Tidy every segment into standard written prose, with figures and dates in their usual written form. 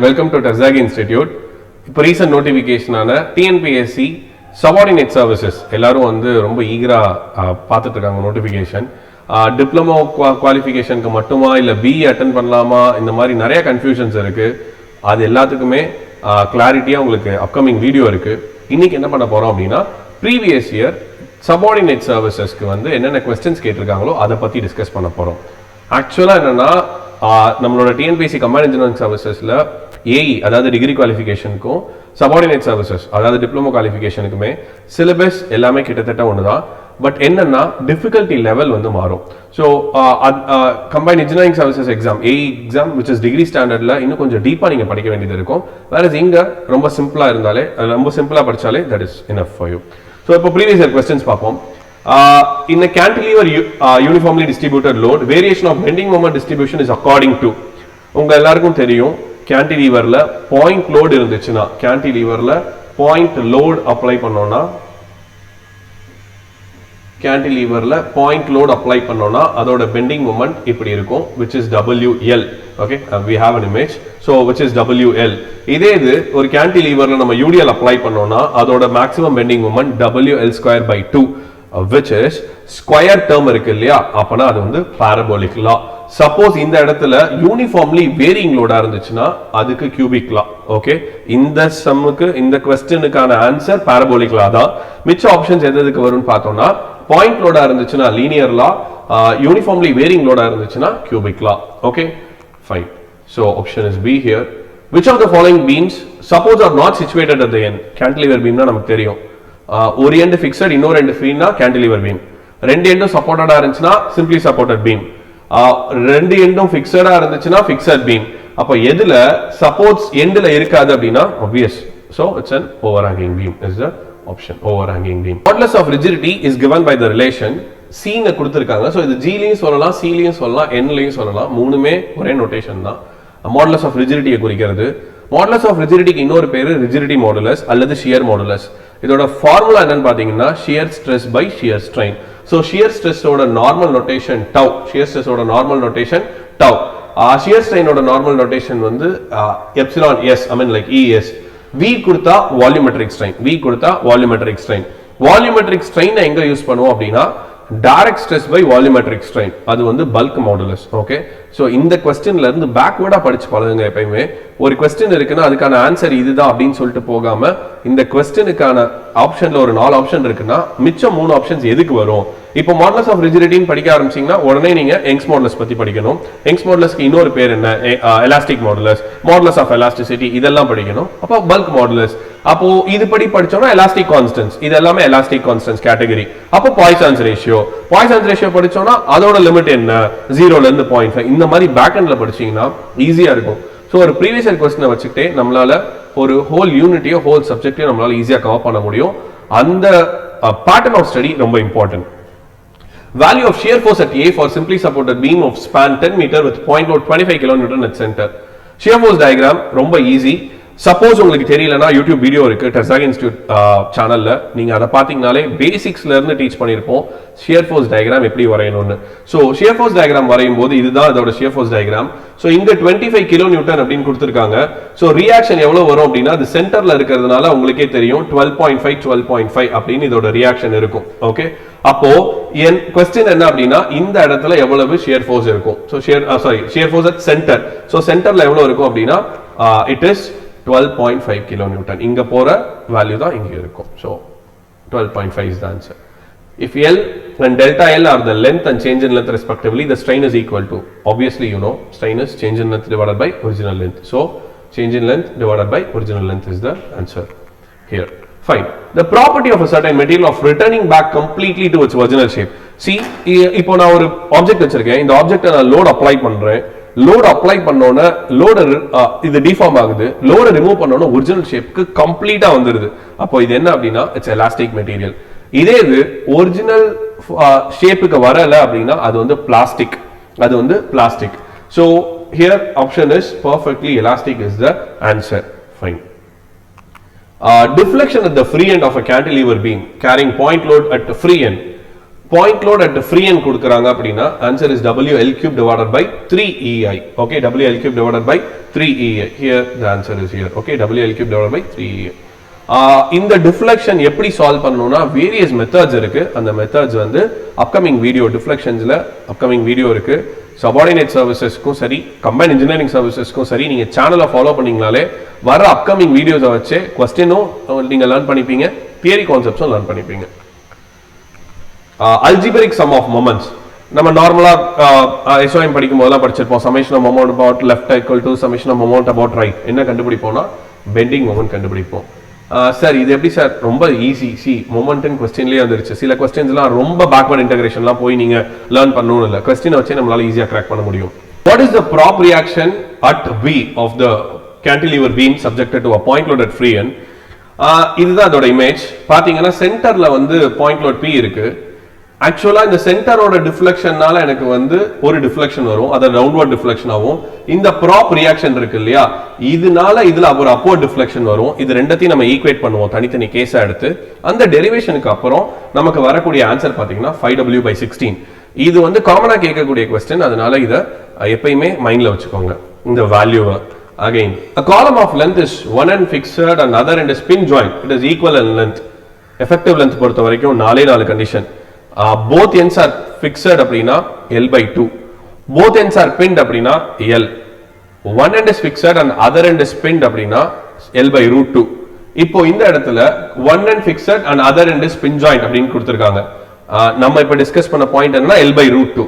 welcome to Terzaghi Institute. இப்போ recent நோட்டிஃபிகேஷனான TNPSC subordinate services எல்லாரும் வந்து ரொம்ப ஈகரா பார்த்துட்டு இருக்காங்க. நோட்டிஃபிகேஷன் டிப்ளமோ குவாலிஃபிகேஷனுக்கு மட்டுமா இல்லை பிஇ அட்டன் பண்ணலாமா, இந்த மாதிரி நிறைய கன்ஃபியூஷன்ஸ் இருக்கு. அது எல்லாத்துக்குமே கிளாரிட்டியாக உங்களுக்கு அப்கமிங் வீடியோ இருக்கு. இன்னைக்கு என்ன பண்ண போறோம் அப்படின்னா, ப்ரீவியஸ் இயர் சபார்டினேட் சர்வீசஸ்க்கு வந்து என்னென்ன கொஸ்டின்ஸ் கேட்டிருக்காங்களோ அதை பற்றி டிஸ்கஸ் பண்ண போகிறோம். ஆக்சுவலாக என்னன்னா, நம்மளோட டிஎன்பிஎஸ்சி கம்பைன்ட் இன்ஜினியரிங் சர்வீசஸ்ல ஏஇ அதாவது டிகிரி குவாலிஃபிகேஷனுக்கும் சபார்டினேட் சர்வீசஸ் அதாவது டிப்ளமோ குவாலிஃபிகேஷனுக்குமே சிலபஸ் எல்லாமே கிட்டத்தட்ட ஒன்று தான். பட் என்னன்னா டிஃபிகல்ட்டி லெவல் வந்து மாறும். So combined engineering services exam AE exam which is degree ஸ்டாண்டர்ட்ல இன்னும் கொஞ்சம் டீப்பாக நீங்கள் படிக்க வேண்டியது இருக்கும். வேற இங்கே ரொம்ப சிம்பிளாக இருந்தாலே, ரொம்ப சிம்பிளாக படித்தாலே that is enough for you. So இப்போ ப்ரீவியஸ் இயர் கொஸ்டின்ஸ் பார்ப்போம். In a cantilever uniformly distributed load, variation of bending moment distribution is according to. உங்க எல்லாருக்கும் தெரியும், கேன்டிலீவர்ல பாயிண்ட் லோட் இருந்துச்சுன்னா, கேன்டிலீவர்ல பாயிண்ட் லோட் அப்ளை பண்ணோம்னா, கேன்டிலீவர்ல பாயிண்ட் லோட் அப்ளை பண்ணோம்னா அதோட bending moment இப்படி இருக்கும், which is WL. okay, we have an image, so which is WL. இதே இது ஒரு கேன்டிலீவர்ல நம்ம UDL அப்ளை பண்ணோம்னா அதோட maximum bending moment WL²/2, which is square term இருக்கு இல்லையா, அப்பனா அது வந்து பாரபோலிக் லா. சப்போஸ் இந்த இடத்துல யூனிஃபார்ம்லி வேரியிங் லோடா இருந்துச்சுன்னா அதுக்கு கியூபிக் லா. ஓகே, இந்த சம்முக்கு இந்த क्वेश्चनக்கான ஆன்சர் பாரபோலிக் லா தான். மிச்ச ஆப்ஷன்ஸ் எதுக்கு வரும்னு பார்த்தோம்னா, பாயிண்ட் லோடா இருந்துச்சுன்னா லீனியர் லா, யூனிஃபார்ம்லி வேரியிங் லோடா இருந்துச்சுன்னா cubic law. Okay, fine. So option is B here. Which of the following beams suppose are not situated at the end? cantilever beam னா நமக்கு தெரியும், ஒரு எண்ட் ஃபிக்ஸட் இன்னொரு எண்ட் ஃப்ரீனா கேன்டிலீவர் பீம். ரெண்டு எண்டும் சப்போர்ட்டடா இருந்துச்சுன்னா simply supported beam. ரெண்டு எண்டும் ஃபிக்ஸடா இருந்துச்சுன்னா fixed beam. அப்ப எதுல சப்போர்ட்ஸ் எண்ட்ல இருக்காது அப்படின்னா obvious, so it's an overhanging beam is the option, overhanging beam. Modulus of rigidity is given by the relation c ன்னு கொடுத்திருக்காங்க. சோ இது g லயும் சொல்லலாம், c லயும் சொல்லலாம், n லயும் சொல்லலாம், மூணுமே ஒரே நோட்டேஷன் தான். மாடுலஸ் ஆஃப் ரிஜிடிட்டியை குறிக்கிறது. மாடுலஸ் ஆஃப் ரிஜிடிட்டிக்கு இன்னொரு பேரு ரிஜிடிட்டி மாடுலஸ் அல்லது ஷியர் மாடுலஸ். இதோட ஃபார்முலா என்னன்னு பாத்தீங்கன்னா, shear stress by shear strain. So shear ஸ்ட்ரெஸ்ஸோட நார்மல் நோட்டேஷன் டவ், ஷியர் ஸ்ட்ரெஸ்ஸோட நார்மல் நோட்டேஷன் டவ். ஷியர் ஸ்ட்ரெயினோட நார்மல் நோட்டேஷன் வந்து epsilon s, I mean like ES. V கொடுத்தா வால்யூமெட்ரிக் ஸ்ட்ரெயின், வி கொடுத்தா வால்யூமெட்ரிக் ஸ்ட்ரெயின். வால்யூமெட்ரிக் ஸ்ட்ரெயின் எங்க use பண்ணுவோம் அப்படின்னா, direct stress by volumetric strain, அது வந்து பல்க் மாடுலஸ். ஓகே, சோ இந்த क्वेश्चनல இருந்து பேக்வர்டா படிச்சு பழகுங்க. எப்பயுமே ஒரு क्वेश्चन இருக்குன்னா அதுக்கான ஆன்சர் இதுதான் அப்படின்னு சொல்லிட்டு போகாம, இந்த क्वेश्चनக்கான ஆப்ஷன்ல ஒரு 4 ஆப்ஷன் இருக்குன்னா மிச்சம் 3 ஆப்ஷன்ஸ் எதுக்கு வரும். இப்போ மாடுலஸ் ஆஃப் ரிஜிடிட்டின்னு படிக்க ஆரம்பிச்சீங்கன்னா உடனே நீங்க யங்ஸ் மாடுலஸ் பத்தி படிக்கணும். யங்ஸ் மாடுலஸ்க்கு இன்னொரு பேர் என்ன, elastic modulus, modulus of elasticity, இதெல்லாம் படிக்கணும். அப்போ பல்க் மாடுலஸ். அப்போ இது படி படிச்சோம்னா எலாஸ்டிக் கான்ஸ்டன்ட்ஸ், இது எல்லாமே எலாஸ்டிக் கான்ஸ்டன்ட்ஸ் கேட்டகரி. அப்போ பாய்சான்ஸ் ரேஷியோ, பாய்சான்ஸ் ரேஷியோ படிச்சோம்னா அதோட லிமிட் என்ன, 0ல இருந்து 0.5. இந்த மாதிரி பேக் எண்ட்ல படிச்சீங்கன்னா ஈஸியா இருக்கும். சோ ஒரு ப்ரீவியஸ் இயர் क्वेश्चन வச்சுக்கிட்டே நம்மளால ஒரு ஹோல் யூனிட்டியோ ஹோல் சப்ஜெக்டையோ நம்மளால ஈஸியா கவர் பண்ண முடியும். அந்த பேட்டர்ன் ஆஃப் ஸ்டடி ரொம்ப important. Value of shear force at A for simply supported beam of span 10 meter with point load 25 kN at center. Shear force diagram ரொம்ப ஈஸி. சப்போஸ் உங்களுக்கு தெரியலனா YouTube video இருக்கு டெர்சாகி institute சேனல்ல, நீங்க அதை பாத்தீங்கனாலே பேசிக்ஸ்ல இருந்து teach பண்ணிருப்போம் ஷியர் ஃபோர்ஸ் டயகிராம் எப்படி வரையணும்னு. சோ ஷியர் ஃபோர்ஸ் டயகிராம் வரையும் போது இதுதான் அதோட ஷியர் ஃபோர்ஸ் டயகிராம். சோ இங்க 25 kN அப்படின்னு கொடுத்திருக்காங்க. சோ ரியாக்ஷன் எவ்வளவு வரும் அப்படின்னா, அது சென்டர்ல இருக்கிறதுனால உங்களுக்கே தெரியும் 12.5 12.5 அப்படின்னு இதோட ரியாக்ஷன் இருக்கும். ஓகே, அப்போ என் क्वेश्चन என்ன அப்படின்னா, இந்த இடத்துல எவ்வளவு ஷியர் ஃபோர்ஸ் இருக்கும். So shear force at centre. So சென்டர்ல எவ்வளவு இருக்கும் அப்படின்னா இட் இஸ் 12.5 kN. இங்க போற வேல்யூ தான் இங்க இருக்கும். So 12.5 is the answer. If L and delta L are the length and change in length respectively, the strain is equal to, obviously you know, strain is change in length divided by original length. So change in length divided by original length is the answer here. Fine. The property of a certain material of returning back completely to its original shape. See, இப்போ நான் ஒரு object வச்சிருக்கேன், இந்த ஆப்ஜெக்ட்டை நான் load apply பண்றேன். Load apply பண்ணோன லோட இது deform ஆகுது, லோட remove பண்ணோன original ஷேப்க்கு கம்ப்ளீட்டா வந்துருது. அப்போ இது என்ன அப்படின்னா இட்ஸ் எலாஸ்டிக் மெட்டீரியல். இதே இது ஒரிஜினல் ஷேப்புக்கு வரல அப்படின்னா அது வந்து பிளாஸ்டிக், அது வந்து plastic. So here option is perfectly elastic is the answer. Fine. Deflection at the free end of a cantilever beam carrying point load at the free end. point load at free end கொடுக்கறாங்க அப்படினா answer is WL cube divided by 3EI. Okay, WL cube divided by 3EI. Here the answer is here. Okay, WL cube divided by 3EI. இந்த deflection எப்படி solve பண்ணனும்னா various methods இருக்கு. அந்த methods வந்து upcoming video டிஃப்ளெக்ஷன்ஸ்ல upcoming video இருக்கு. Subordinate சர்வீசஸ்க்கும் சரி combine engineering சர்வீசஸ்க்கும் சரி நீங்க சேனலை ஃபாலோ பண்ணீங்கனாலே வர அப்கமிங் வீடியோஸை வச்சு கொஸ்டினும் நீங்க லேர்ன் பண்ணிப்பீங்க, தியரி கான்செப்ட்ஸும் லேர்ன் பண்ணிப்பீங்க. அல்ஜிபிரிக் சம் ஆஃப் மொமெண்ட்ஸ் நம்ம நார்மலா எஸ்ஓஎம் படிக்கும் போதெல்லாம் படிச்சிருப்போம். Summation of moment about left equal to summation of moment about right. என்ன கண்டுபிடிப்போம்னா பெண்டிங் மொமெண்ட் கண்டுபிடிப்போம். சார் இது எப்படி சார்? ரொம்ப ஈஸி. மொமெண்ட்னு கொஸ்டின்லேயே வந்துருச்சு. சில கொஸ்டின்ஸ்லாம் ரொம்ப பேக்வர்ட் இன்டகிரேஷன்லாம் போய் நீங்க லேர்ன் பண்ணணும் இல்லை, கொஸ்டினை வச்சே நம்மளால ஈஸியா கிராக் பண்ண முடியும். What is the prop reaction at B of the cantilever beam subjected to a point load at free end? இதுதான் அதோட இமேஜ். பாத்தீங்கன்னா சென்டர்ல வந்து பாயிண்ட் லோட் P இருக்கு. ஆக்சுவலா இந்த சென்டரோட டிஃப்ளெக்ஷன்னால எனக்கு வந்து ஒரு டிஃப்ளெக்ஷன் வரும், அது ரவுண்ட்வர்ட் டிஃப்ளெக்ஷன் ஆகும். இந்த ப்ராப் ரியாக்ஷன் இருக்கு இல்லையா, இதனால இதுல ஒரு அப்வர்ட் டிஃப்ளெக்ஷன் வரும். இது ரெண்டத்தையும் நம்ம ஈக்குவேட் பண்ணுவோம் தனித்தனி கேஸா எடுத்து. அந்த டெரிவேஷனுக்கு அப்புறம் நமக்கு வரக்கூடிய ஆன்சர் பாத்தீங்கன்னா 5W/16. இது வந்து காமனா கேட்கக்கூடிய கொஸ்டின், அதனால இதை எப்பயுமே மைண்ட்ல வச்சுக்கோங்க இந்த வேல்யூவை. Again, a column of length is one end fixed and other end is pin joint. It is equal in length. Effective length பொறுத்த வரைக்கும் 4 condition. Both ends are fixed அப்படினா L/2. Both ends are pinned அப்படினா L. One end is fixed and other end is pinned அப்படினா L/√2. இப்போ இந்த இடத்துல one end fixed and other end is pin joint அப்படினு கொடுத்திருக்காங்க. நம்ம இப்ப டிஸ்கஸ் பண்ண பாயிண்ட் என்னன்னா L/√2.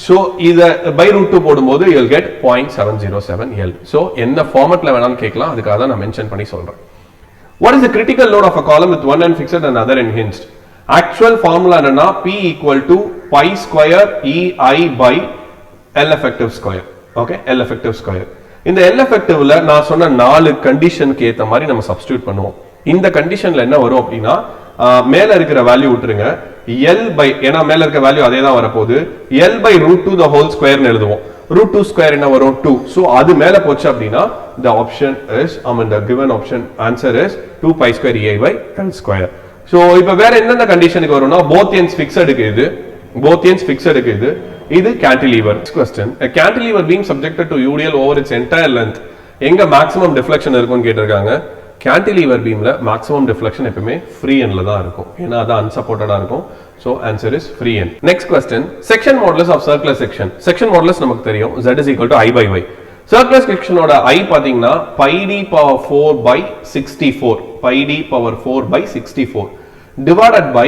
So இத by√2 போடும்போது you will get 0.707 L. So என்ன ஃபார்மட்ல வேணாலும் கேட்கலாம், அதுக்காக தான் நான் மென்ஷன் பண்ணி சொல்றேன். What is the critical load of a column with one end fixed and other end hinged? Actual formula என்னன்னா P equal to pi square EI by L effective square. Okay, L effective square. இந்த L effectiveல நான் சொன்ன 4 கண்டிஷனுக்கு ஏத்த மாதிரி நம்ம substitute பண்ணுவோம். இந்த கண்டிஷன்ல என்ன வரும் அப்படின்னா மேல இருக்கிற வேல்யூ விட்டுருங்க, L by ஏனா மேல இருக்க வேல்யூ அதே தான் வரப்போகுது, L/√2 the whole square னு எழுதுவோம். √2 ஸ்கொயர் என்ன வரும் 2. சோ அது மேல போச்சு அப்படினா the option is the given option answer is 2 pi square EI by L square. So இப்போ வேற என்னென்ன கண்டிஷனுக்கு வரும்னா both ends fixed க்கு இது இது cantilever. Next question, a cantilever beam subjected to UDL over its entire length எங்க maximum deflection இருக்கும்னு கேட்டிருக்காங்க. cantilever beamல maximum deflection எப்பவுமே free endல தான் இருக்கும், ஏனா அது unsupportedா இருக்கும். So answer is free end. Next question, section modulus of circular section. Section modulus நமக்கு தெரியும், z is equal to I by y. Circular section ஓட I பாத்தீங்கன்னா pi d power 4 by 64, pi d power 4 by 64 divided by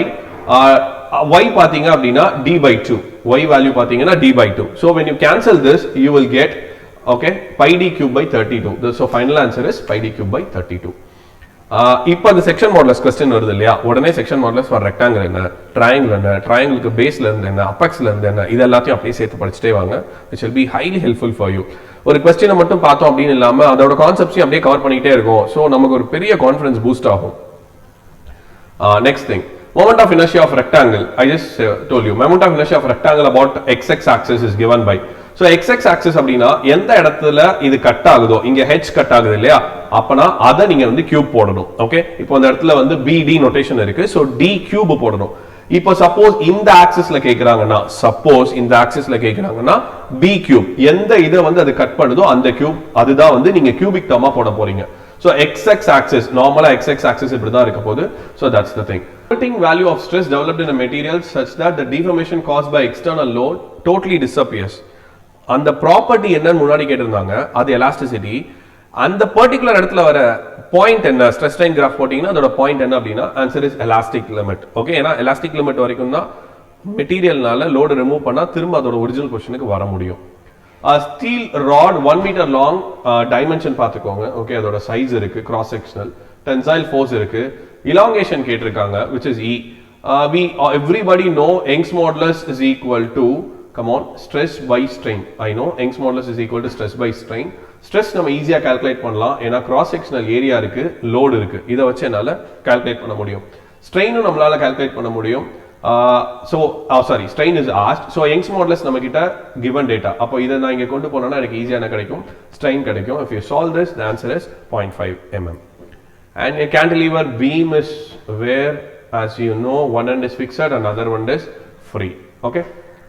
y பாத்தீங்க அப்படினா d by 2, y value பாத்தீங்கன்னா d by 2. So when you cancel this you will get okay pi d cube by 32. So final answer is pi d cube by 32. இப்போ அந்த section modulus question வருது இல்லையா, உடனே section modulus for rectangle என்ன, triangle என்ன, ட்ரையாங்கிளுக்கு பேஸ்ல இருந்து என்ன, அபெக்ஸ்ல இருந்து என்ன, இது எல்லாத்தையும் அப்படியே சேர்த்து படிச்சிட்டே வாங்க. which will be highly helpful for you. ஒரு क्वेश्चन மட்டும் பார்த்தோம் அப்படினு இல்லாம அதோட கான்செப்ட்ஸையும் அப்படியே கவர் பண்ணிட்டே இருக்கோம். சோ நமக்கு ஒரு பெரிய கான்ஃபிடன்ஸ் பூஸ்ட் ஆகும். Next thing, moment of inertia of rectangle. I just told you moment of inertia of rectangle about xx axis is given by. So xx axis அப்படினா எந்த இடத்துல இது கட் ஆகுதோ, இங்க h கட் ஆகுது இல்லையா, அப்பனா அத நீங்க வந்து கியூப் போடணும். ஓகே, இப்போ அந்த இடத்துல வந்து bd நோட்டேஷன் இருக்கு, சோ d கியூப் போடணும். இப்போ சப்போஸ் இந்த ஆக்சிஸ்ல கேக்குறாங்கன்னா b கியூப் எந்த இத வந்து அது கட் பண்ணுதோ அந்த கியூப், அதுதான் வந்து நீங்க கியூபிக் டர்மா போட போறீங்க. So xx axis normally xx axis இப்படி தான் இருக்க போகுது. So that's the thing. Limiting value of stress developed in a material such that the deformation caused by external load totally disappears. அந்த ப்ராப்பர்ட்டி என்னன்னு முன்னாடி கேட்டிருந்தாங்க, அது எலாஸ்டிசிட்டி. அந்த பர்டிகுலர் இடத்துல வர பாயிண்ட் என்ன, ஸ்ட்ரெஸ் ஸ்ட்ரெயின் கிராஃப் போட்டீங்கன்னா அதோட பாயிண்ட் என்ன அப்படின்னா answer is elastic limit. Okay, ஏன்னா எலாஸ்டிக் லிமிட் வரைக்கும் தான் மெட்டீரியல்னால லோடு ரிமூவ் பண்ணா திரும்ப அதோட ஒரிஜினல் பொசிஷனுக்கு வர முடியும். Steel rod 1 metre long, dimension பார்த்துக்கோங்க. ஓகே, அதோட சைஸ் இருக்கு, கிராஸ் செக்ஷனல் டென்சைல் ஃபோர்ஸ் இருக்கு, இலாங்கேஷன் கேட்டிருக்காங்க which is E. Everybody know Young's modulus is equal to come on stress by strain. I know Young's modulus is equal to stress by strain. Stress நம்ம ஈஸியா calculate பண்ணலாம், ஏன்னா cross sectional area இருக்கு, load இருக்கு, இதை வச்சு என்னால calculate பண்ண முடியும். ஸ்ட்ரெயினும் நம்மளால கால்குலேட் பண்ண முடியும். strain is asked. So Young's modulus நம்ம கிட்ட given data. அப்போ இதை நான் இங்க கொண்டு போனேன்னா எனக்கு ஈஸியா என்ன கிடைக்கும், strain கிடைக்கும். If you solve this, the answer is 0.5 mm. And a cantilever beam is where, as you know, one end is fixed and another one is free. Okay,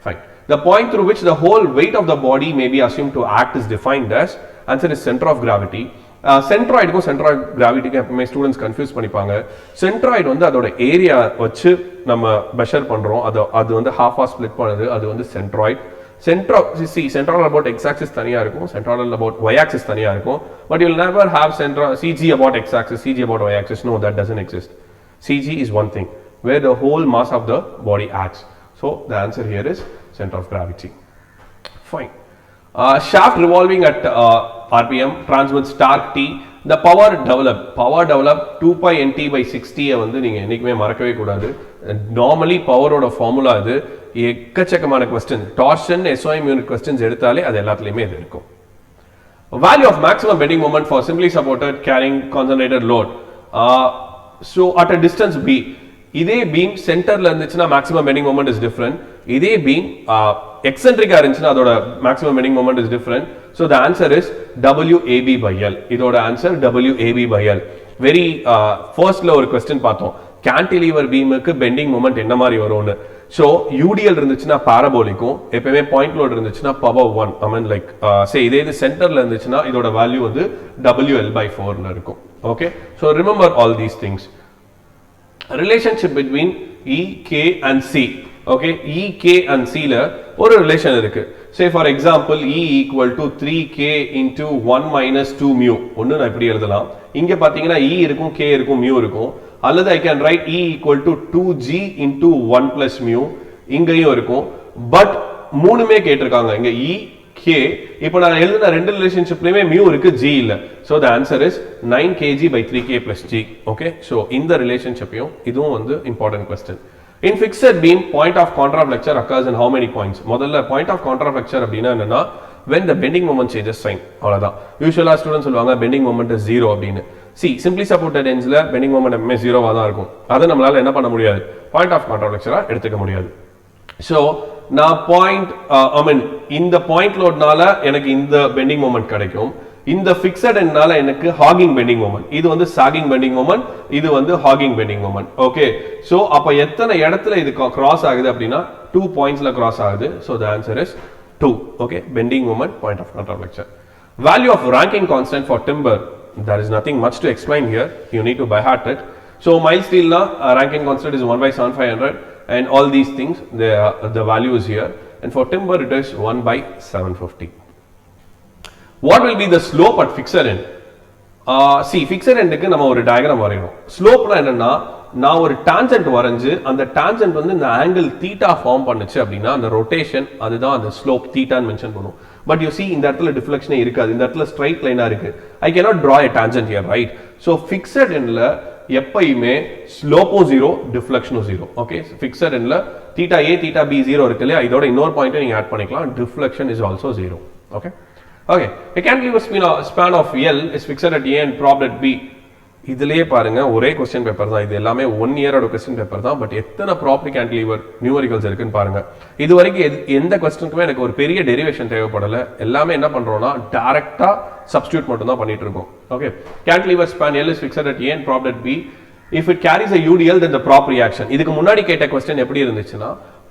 fine. The point through which the whole weight of the body may be assumed to act is defined as, answer is center of gravity. சென்ட்ராய்டுக்கும் centroid கிராவிட்டிக்கும் எப்பவுமே students confuse பண்ணிப்பாங்க. Centroid வந்து அதோட area வச்சு நம்ம measure பண்றோம். அது வந்து ஹாஃபா ஸ்பிளிட் பண்ணுது. அது வந்து சென்ட்ராய்டு. Central about x-axis தனியா இருக்கும், central about y-axis தனியா இருக்கும். But you'll never have central CG about x-axis, CG about y-axis. No, that doesn't exist. CG is one thing where the whole mass of the body acts. So the answer here is center of gravity. Fine. Shaft revolving at RPM transmits torque T. The power developed 2 pi nt by 60 வந்து நீங்க என்னைக்குமே மறக்கவே கூடாது. Normally பவரோட formula இது. எக்கச்சக்கமான question torsion SOM unit questions எடுத்தாலே அது எல்லாத்துலயுமே இது இருக்கும். Value of maximum bending moment for simply supported carrying concentrated load. So at a distance b, இதே beam சென்டர்ல இருந்துச்சுனா maximum bending moment is different. இதே beam eccentric இருந்துச்சுனா அதோட maximum bending moment is different. So the answer is WAB by L. இதோட answer WAB by L. Very firstல ஒரு question பார்த்தோம். cantilever beamக்கு bending moment என்ன மாதிரி வரும்னு. So UDL இருந்துச்சுனா parabolic-ம் எப்பவுமே point load இருந்துச்சுனா power 1. I mean like say இதே இது சென்டர்ல இருந்துச்சுனா இதோட வேல்யூ வந்து WL by 4 ல இருக்கும். Okay, so remember all these things. Relationship between E, K and C. Okay, E, K and C ல ஒரு ரிலேஷன் இருக்கு. Say for example E equal to 3K into 1 minus 2 mu. ஒன்னு நான் இப்படி எழுதலாம். இங்க பாத்தீங்கன்னா E இருக்கும், K இருக்கும், mu இருக்கும். அல்லது I can write E equal to 2G into 1 plus mu. இங்கேயும் இருக்கும். பட் மூணுமே கேட்டிருக்காங்க. இங்க E, K. இப்போ நான் எழுதின ரெண்டு ரிலேஷன்ஷிப்லயுமே mu இருக்கு, G இல்ல. So the answer is 9 kg by 3K plus G. Okay, so இந்த ரிலேஷன்ஷிப்பையும் இதுவும் வந்து important question. In fixed beam, point of contraflexure occurs in how many points? முதல்ல point of contraflexure அப்படின்னா என்னன்னா when the bending moment changes sign. அவ்வளவுதான். யூசுவலா students சொல்லுவாங்க bending moment is 0 அப்படின்னு. See, simply supported ensல bending moment எப்பவுமே 0வா தான் இருக்கும். அதை நம்மளால என்ன பண்ண முடியாது? Point of contraflexure எடுத்துக்க முடியாது. So நான் point I mean இந்த point loadனால எனக்கு இந்த bending moment கிடைக்கும். இந்த fixed endனால எனக்கு hogging bending moment. இது வந்து sagging bending moment, இது வந்து hogging bending moment. Okay, so அப்ப எத்தனை இடத்துல இது cross ஆகுது அப்படின்னா 2 pointsல cross ஆகுது. So the answer is 2. Okay, bending moment, point of contraflexure. Value of Rankine constant for timber. There is nothing much to explain here. You need to by heart it. So mild steel na Rankine constant is 1 by 7500 and all these things the value is here, and for timber it is 1 by 750. What will be the slope at fixed end? See, fixed endக்கு நம்ம ஒரு diagram வரையணும். ஸ்லோப்னா என்னன்னா நான் ஒரு tangent வரைஞ்சு அந்த tangent வந்து இந்த ஆங்கிள் தீட்டா ஃபார்ம் பண்ணுச்சு அப்படின்னா அந்த ரொட்டேஷன் அதுதான் அந்த ஸ்லோப் தீட்டான்னு மென்ஷன் பண்ணுவோம். பட் யூ see இந்த இடத்துல டிஃப்ளெக்ஷனே இருக்காது. இந்த இடத்துல ஸ்ட்ரைட் லைனா இருக்கு. I cannot draw a tangent here, right? So fixed endல எப்பயுமே ஸ்லோப்பும் 0, டிஃப்ளெக்ஷனும் 0. ஓகே, fixed endல தீட்டா A தீட்டா B 0 இருக்கு இல்லையா, இதோட இன்னொரு பாயிண்ட்டை நீங்க ஆட் பண்ணிக்கலாம். Deflection is also 0. Okay. Okay, a cantilever span of L is fixed at A and propped at B. இதுலயே பாருங்க ஒரே क्वेश्चन பேப்பர் தான். இது எல்லாமே 1 இயரோட क्वेश्चन பேப்பர் தான். பட் எத்தனை ப்ராப்பர்ட்டி கேன்டிலீவர் நியூமரிக்கல்ஸ் இருக்குன்னு பாருங்க. இது வரைக்கும் எந்த क्वेश्चनக்குமே எனக்கு ஒரு பெரிய டெரிவேஷன் தேவைப்படல. எல்லாமே என்ன பண்றோம்னா டைரக்டா சப்ஸ்டிட்யூட் மட்டும் தான் பண்ணிட்டு இருக்கோம். Okay, cantilever span L is fixed at A and propped at B. If it carries a UDL, then the prop reaction. இதுக்கு முன்னாடி கேட்ட क्वेश्चन எப்படி இருந்துச்சுன்னா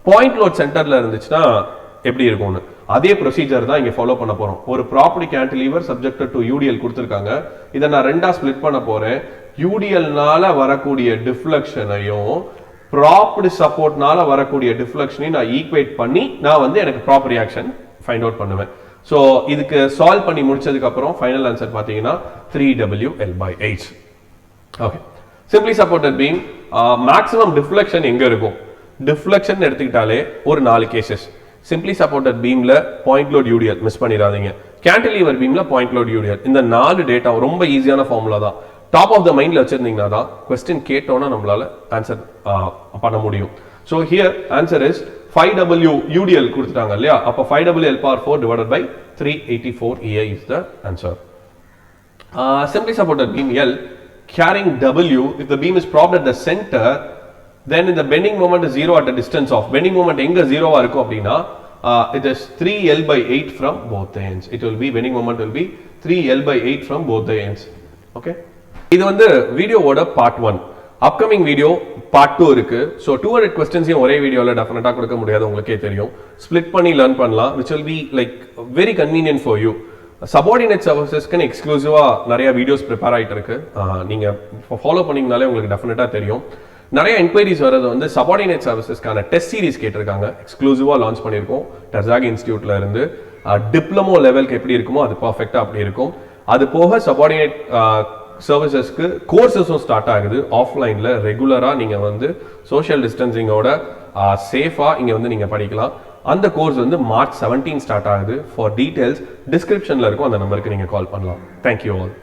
பாயிண்ட் லோட் சென்டர்ல இருந்துச்சுன்னா எப்படி இருக்கும்னு அதே ப்ரொசீஜர் தான் இங்க ஃபாலோ பண்ண போறோம். ஒரு property cantilever subjected to UTL கொடுத்திருக்காங்க. இதை நான் ரெண்டா ஸ்ப்ளிட் பண்ண போறேன். யூடிஎல்னால வரக்கூடிய டிஃப்ளெக்ஷனையும் ப்ராப்டு சப்போர்ட்னால வரக்கூடிய டிஃப்ளெக்ஷனையும் நான் ஈக்குவேட் பண்ணி நான் வந்து எனக்கு ப்ராப் ரியாக்ஷன் ஃபைண்ட் அவுட் பண்ணுவேன். ஸோ இதுக்கு சால்வ் பண்ணி முடிச்சதுக்கு அப்புறம் ஃபைனல் ஆன்சர் பார்த்தீங்கன்னா 3WL/H. Okay, simply supported beam maximum deflection எங்க இருக்கும்? டிஃப்ளெக்ஷன் எடுத்துக்கிட்டாலே ஒரு 4 கேசஸ். சிம்பிளி சப்போர்ட்டட் பீம்ல பாயிண்ட் லோட் யூடிஎல் மிஸ் பண்ணிடாதீங்க. கேன்டிலீவர் பீம்ல பாயிண்ட் லோட் யூடிஎல். இந்த 4 டேட்டா ரொம்ப ஈஸியான ஃபார்முலா தான். டாப் ஆஃப் த மைண்ட்ல வச்சிருந்தீங்கன்னா தான் क्वेश्चन கேட்டோம்னா நம்மளால ஆன்சர் பண்ண முடியும். So here answer is 5W UDL கொடுத்துட்டாங்க இல்லையா, அப்போ 5WL/4 divided by 384 EA is the answer. Simply supported beam L carrying W, if the beam is propped at the center, then in the bending moment is 0 at a distance of. Bending moment எங்க 0வா இருக்கும் அப்படின்னா it is 3L/8 from both the ends. It will be bending moment will be 3L/8 from both the ends. Okay, இது வந்து வீடியோவோட part 1. Upcoming video part 2 இருக்கு. So 200 கொஸ்டின்ஸையும் ஒரே வீடியோவில் டெஃபினட்டாக கொடுக்க முடியாது, உங்களுக்கே தெரியும். ஸ்பிளிட் பண்ணி லேர்ன் பண்ணலாம், which will be like very convenient for you. Subordinate சர்வீசஸ்க்குன்னு எக்ஸ்க்ளூசிவாக நிறைய வீடியோஸ் ப்ரிப்பேர் ஆகிட்டு இருக்கு. நீங்கள் ஃபாலோ பண்ணிங்கனாலே உங்களுக்கு டெஃபினட்டாக தெரியும். நிறைய என்கொயரிஸ் வரது வந்து சபார்டினேட் சர்வீசஸ்க்கான டெஸ்ட் சீரிஸ் கேட்டிருக்காங்க. எக்ஸ்க்ளூசிவாக லான்ச் பண்ணியிருக்கோம் டெர்சாக் இன்ஸ்டியூட்ல இருந்து. டிப்ளமோ லெவலுக்கு எப்படி இருக்குமோ அது பர்ஃபெக்டாக அப்படி இருக்கும். அது போக சபார்டினேட் சர்வீசஸ்க்கு கோர்சஸும் ஸ்டார்ட் ஆகுது ஆஃப்லைனில். ரெகுலராக நீங்கள் வந்து சோஷியல் டிஸ்டன்சிங்கோட சேஃபாக இங்கே வந்து நீங்கள் படிக்கலாம். அந்த கோர்ஸ் வந்து March 17 ஸ்டார்ட் ஆகுது. ஃபார் டீடைல்ஸ் டிஸ்கிரிப்ஷனில் இருக்கும், அந்த நம்பருக்கு நீங்கள் கால் பண்ணலாம். Thank you all.